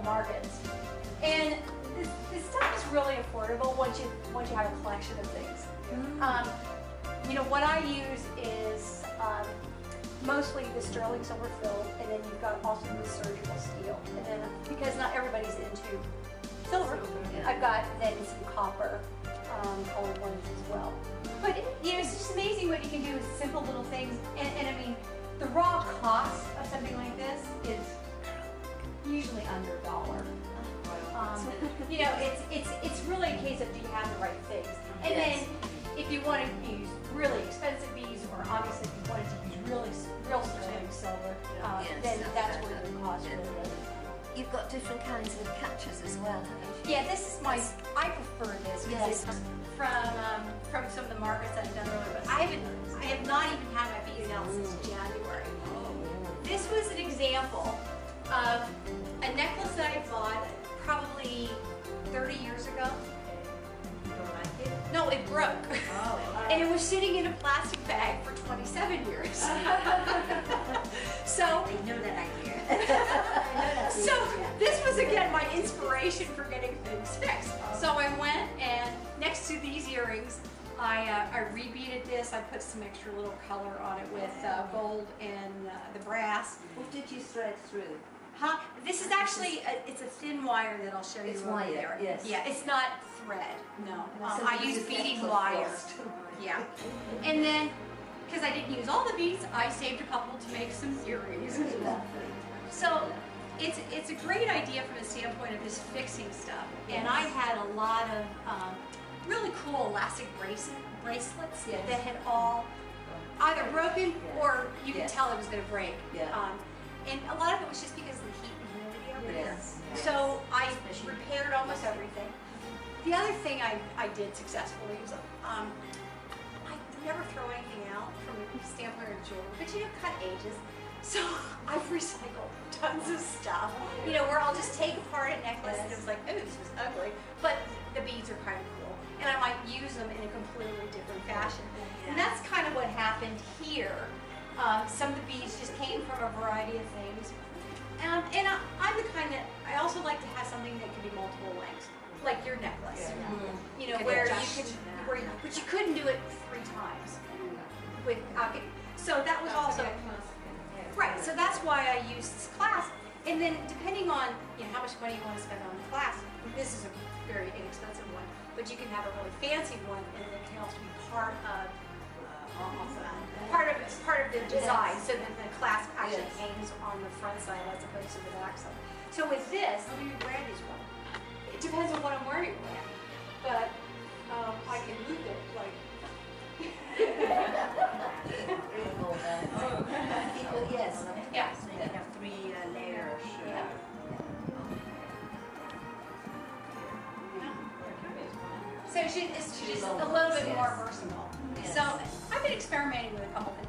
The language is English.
local markets. And this stuff is really affordable once you have a collection of things. You know, what I use is mostly the sterling silver filled, and then you've got also the surgical steel. And then, because not everybody's into silver, I've got then some copper colored ones as well. But you know, it's just amazing what you can do with simple little things. And I mean, the raw cost of something like this is usually under $1. You know, it's really a case of do you have the right things. And then if you want to use really expensive beads, or obviously if you wanted to use real sterling silver, then that's where the cost really is. You've got different kinds of catchers as well, haven't you? Yeah, this is I prefer this because it's from some of the markets I've done earlier, but I have not even had my beads out since January. This was an example of a necklace that I bought probably 30 years ago. You don't like it? No, it broke. Oh. And it was sitting in a plastic bag for 27 years. So, I know that idea. so this was again my inspiration for getting things fixed. So I went and next to these earrings, I rebeaded this. I put some extra little color on it with gold and the brass. What did you thread through? Huh? This is actually, it's a thin wire that I'll show you It's over wire, there. yes. Yeah, it's not thread, no. So I use beading wire. Yeah. And then, because I didn't use all the beads, I saved a couple to make some earrings. So, it's a great idea from the standpoint of just fixing stuff. And I had a lot of really cool elastic bracelets that had all either broken or you could tell it was going to break. And a lot of it was just because of the heat and humidity over there. So I repaired almost everything. The other thing I did successfully was I never throw anything out from the standpoint of jewelry, but you know, cut ages. So I've recycled tons of stuff. You know, where I'll just take apart a necklace and it was like, oh, this is ugly, but the beads are kind of cool, and I might use them in a completely different fashion. And that's kind of what happened here. Some of the beads just came from a variety of things. And I'm the kind that, I also like to have something that can be multiple lengths, like your necklace. You know, where you could, but you couldn't do it 3 times. So that was also, right, so that's why I used this clasp. And then depending on how much money you want to spend on the clasp, this is a very inexpensive one, but you can have a really fancy one and it can also be part of the design, so that the clasp actually hangs on the front side as opposed to the back side. So with this, let me grab this one. It depends on what I'm wearing, but I can move it like. Yes. Yeah. So you have 3 layers. So it's just a little bit more versatile. So I've been experimenting with a couple things.